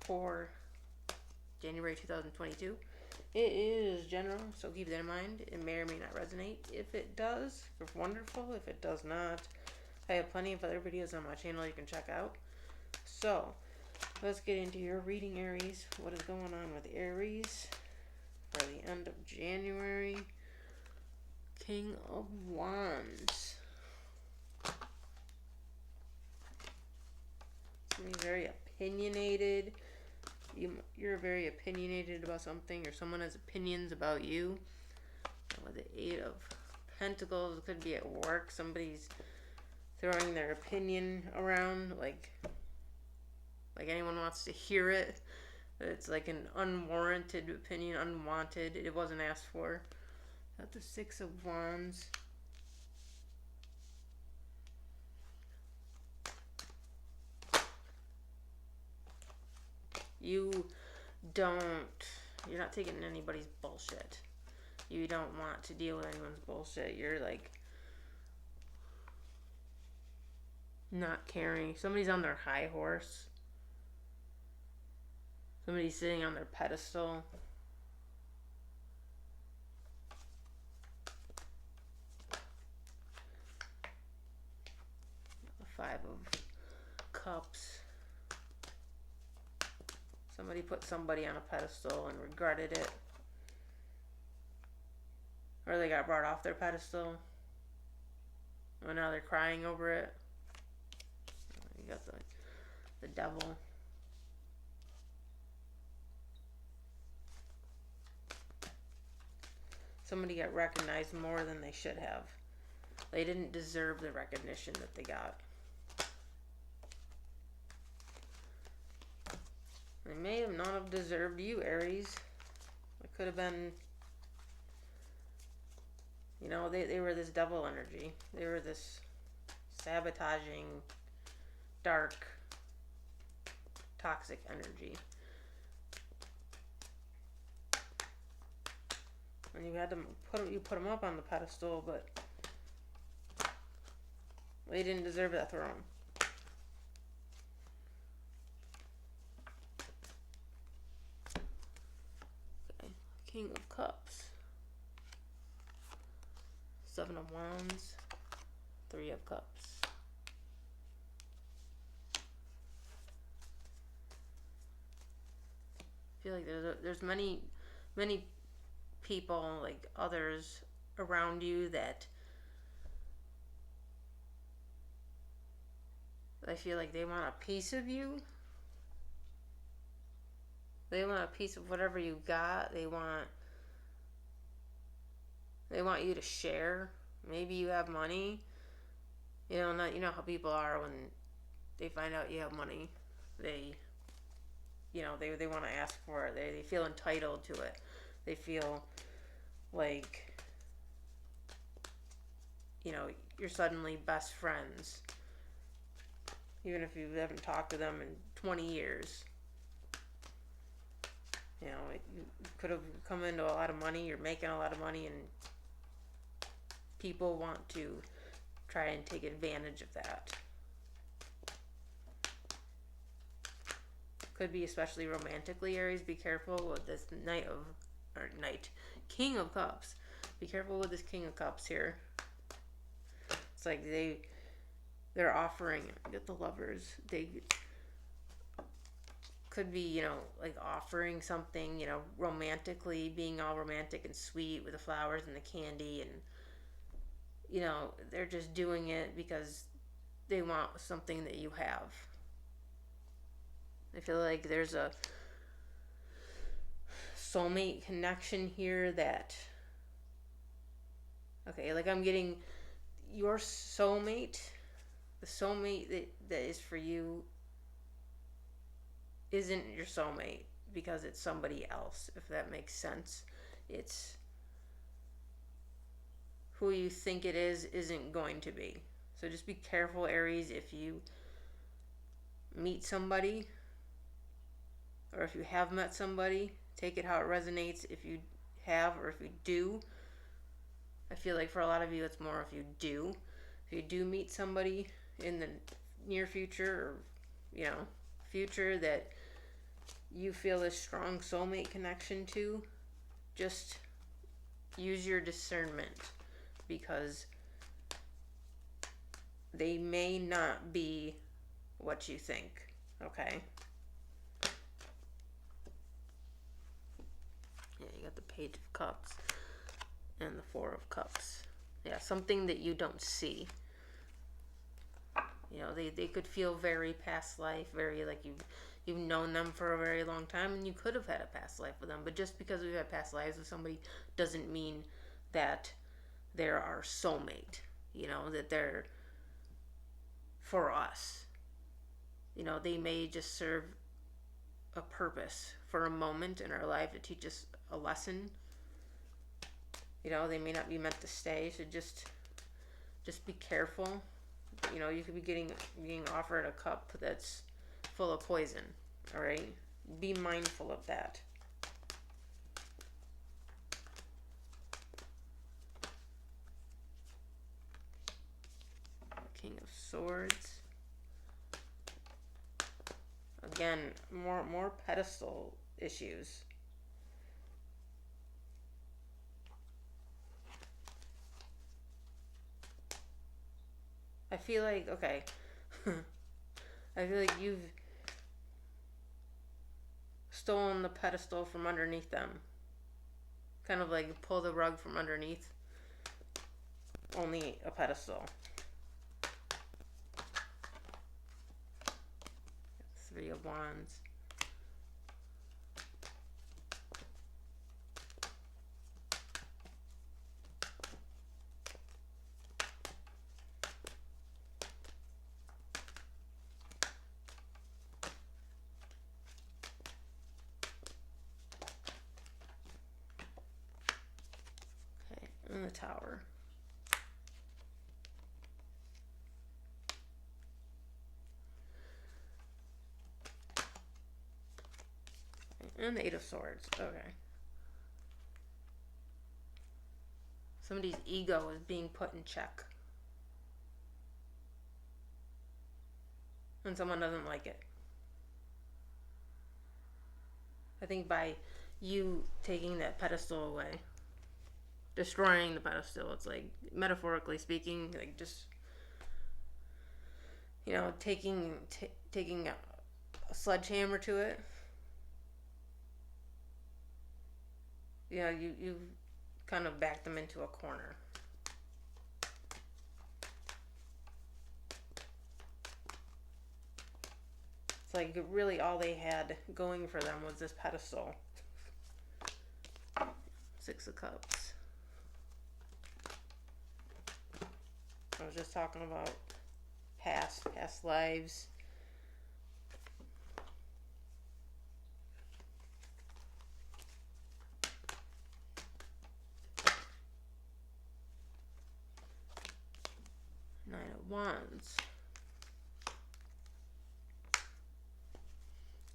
for January 2022. It is general, so keep that in mind. It may or may not resonate. If it does, it's wonderful. If it does not, I have plenty of other videos on my channel you can check out. So, let's get into your reading, Aries. What is going on with Aries for the end of January? King of Wands. Somebody's very opinionated. You're very opinionated about something, or someone has opinions about you. With the Eight of Pentacles, it could be at work. Somebody's throwing their opinion around, like anyone wants to hear it. It's like an unwarranted opinion, unwanted. It wasn't asked for. Got the Six of Wands. You're not taking anybody's bullshit. You don't want to deal with anyone's bullshit. You're like not caring. Somebody's on their high horse. Somebody's sitting on their pedestal. The Five of Cups. Somebody put somebody on a pedestal and regretted it. Or they got brought off their pedestal. And now they're crying over it. You got the Devil. Somebody got recognized more than they should have. They didn't deserve the recognition that they got. They may have not have deserved you, Aries. It could have been, you know, they were this devil energy. They were this sabotaging, dark, toxic energy. And you had to put them up on the pedestal, but they didn't deserve that throne. Okay, King of Cups. Seven of Wands. Three of Cups. I feel like there's many people, like others around you, that I feel like they want a piece of you. They want a piece of whatever you got. They want you to share. Maybe you have money. You know how people are when they find out you have money. They want to ask for it. They feel entitled to it. They feel like, you're suddenly best friends. Even if you haven't talked to them in 20 years. You could have come into a lot of money. You're making a lot of money, and people want to try and take advantage of that. Could be especially romantically, Aries. Be careful with this King of Cups. Be careful with this King of Cups here. It's like they're offering, get the Lovers. They could be, like offering something, romantically, being all romantic and sweet with the flowers and the candy, and they're just doing it because they want something that you have. I feel like there's a soulmate connection here that, like I'm getting your soulmate, the soulmate that is for you isn't your soulmate because it's somebody else, if that makes sense. It's who you think it isn't going to be. So just be careful, Aries, if you meet somebody, or if you have met somebody, take it how it resonates. If you have, or if you do, I feel like for a lot of you it's more if you do. If you do meet somebody in the near future, or future, that you feel this strong soulmate connection to, just use your discernment, because they may not be what you think, okay? Yeah, you got the Page of Cups and the Four of Cups. Yeah, something that you don't see. You know, they could feel very past life, very like you've known them for a very long time, and you could have had a past life with them. But just because we've had past lives with somebody doesn't mean that they're our soulmate. You know, that they're for us. You know, they may just serve a purpose for a moment in our life to teach us a lesson. You know, they may not be meant to stay, so just be careful. You know, you could be being offered a cup that's full of poison. All right, be mindful of that. King of Swords. Again, more pedestal issues. I feel like, okay, I feel like you've stolen the pedestal from underneath them. Kind of like pull the rug from underneath. Only a pedestal. Three of Wands. Okay, and the Tower. And the Eight of Swords. Okay. Somebody's ego is being put in check. And someone doesn't like it. I think by you taking that pedestal away, destroying the pedestal, it's like, metaphorically speaking, like just, you know, taking a sledgehammer to it. You know, you've kind of backed them into a corner. It's like really all they had going for them was this pedestal. Six of Cups. I was just talking about past lives. Nine of Wands.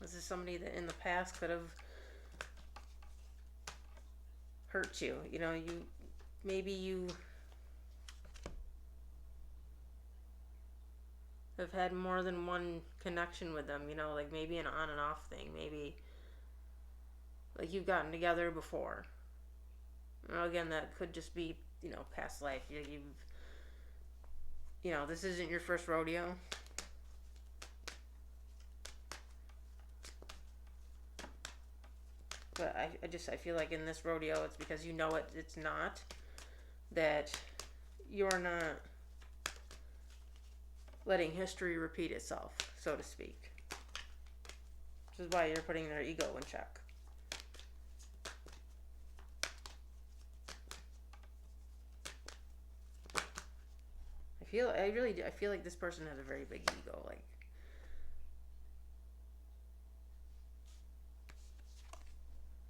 This is somebody that in the past could have hurt you. You know, maybe you have had more than one connection with them, you know, like maybe an on and off thing. Maybe like you've gotten together before. Well, again, that could just be, you know, past life. You know, this isn't your first rodeo. But I feel like in this rodeo, it's because you know it's not. That you're not letting history repeat itself, so to speak. Which is why you're putting their ego in check. I feel like this person has a very big ego. Like,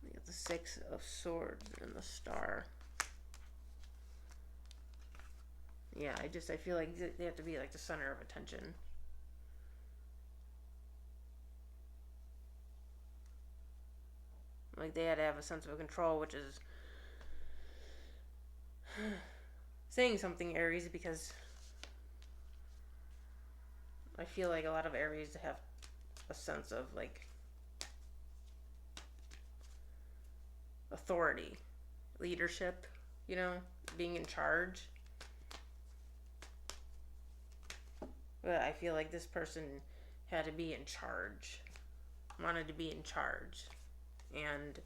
you got the Six of Swords and the Star. Yeah, I feel like they have to be like the center of attention. Like they had to have a sense of control, which is saying something, Aries, because I feel like a lot of Aries have a sense of like authority, leadership, you know, being in charge. But I feel like this person had to be in charge, wanted to be in charge. And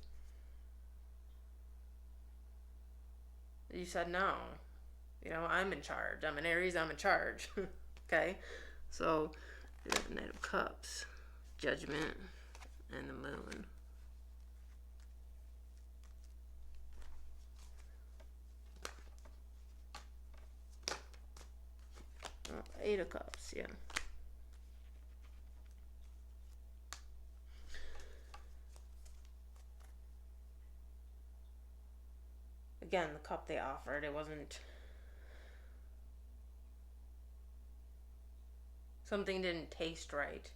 you said no. You know, I'm in charge. I'm an Aries, I'm in charge. Okay? So, we have the Knight of Cups, Judgment, and the Moon. Oh, Eight of Cups, yeah. Again, the cup they offered, it wasn't... Something didn't taste right.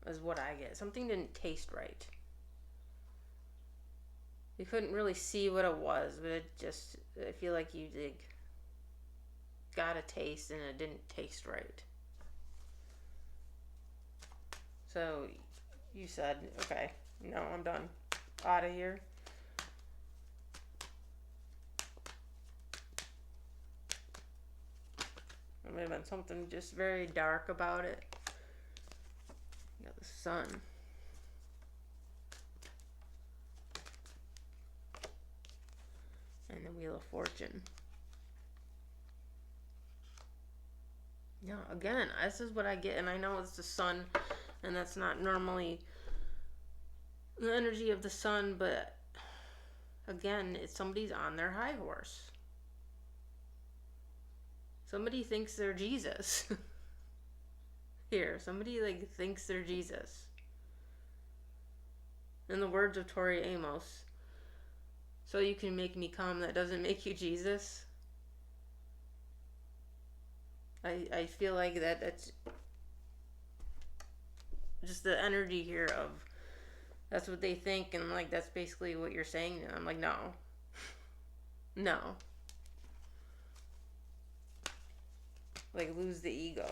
Is what I get. Something didn't taste right. You couldn't really see what it was, but it just... I feel like you got a taste and it didn't taste right. So you said, okay, no, I'm done. Out of here. There may have been something just very dark about it. You got the Sun. And the Wheel of Fortune. Yeah, again, this is what I get, and I know it's the Sun, and that's not normally the energy of the Sun, but again, it's somebody's on their high horse. Somebody thinks they're Jesus. Here, somebody like thinks they're Jesus. In the words of Tori Amos, so you can make me come, that doesn't make you Jesus. I feel like that's just the energy here of that's what they think, and like that's basically what you're saying. I'm like, no. No. Like, lose the ego.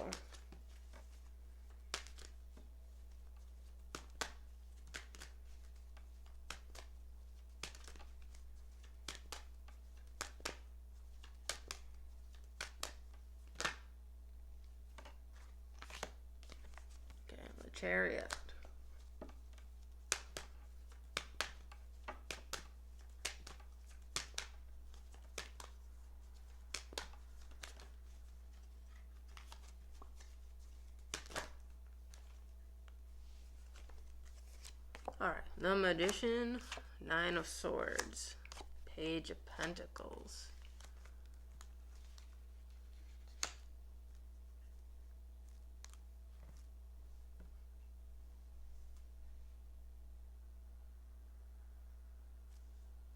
Okay, the Chariot. Alright, the Magician, Nine of Swords, Page of Pentacles.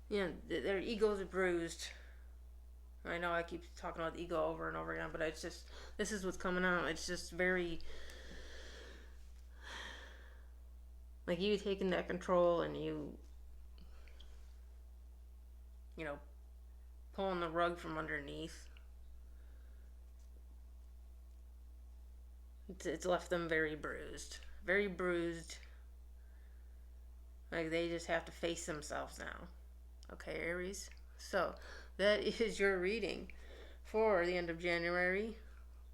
Yeah, their egos are bruised. I know I keep talking about the ego over and over again, but it's just, this is what's coming out. It's just very... like you taking that control and you know, pulling the rug from underneath. It's left them very bruised. Very bruised. Like they just have to face themselves now. Okay, Aries? So, that is your reading for the end of January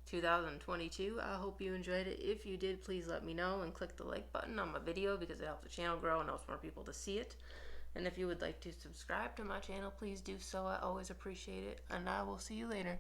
2022. I hope you enjoyed it. If you did, please let me know and click the like button on my video because it helps the channel grow and helps more people to see it. And if you would like to subscribe to my channel, please do so. I always appreciate it. And I will see you later.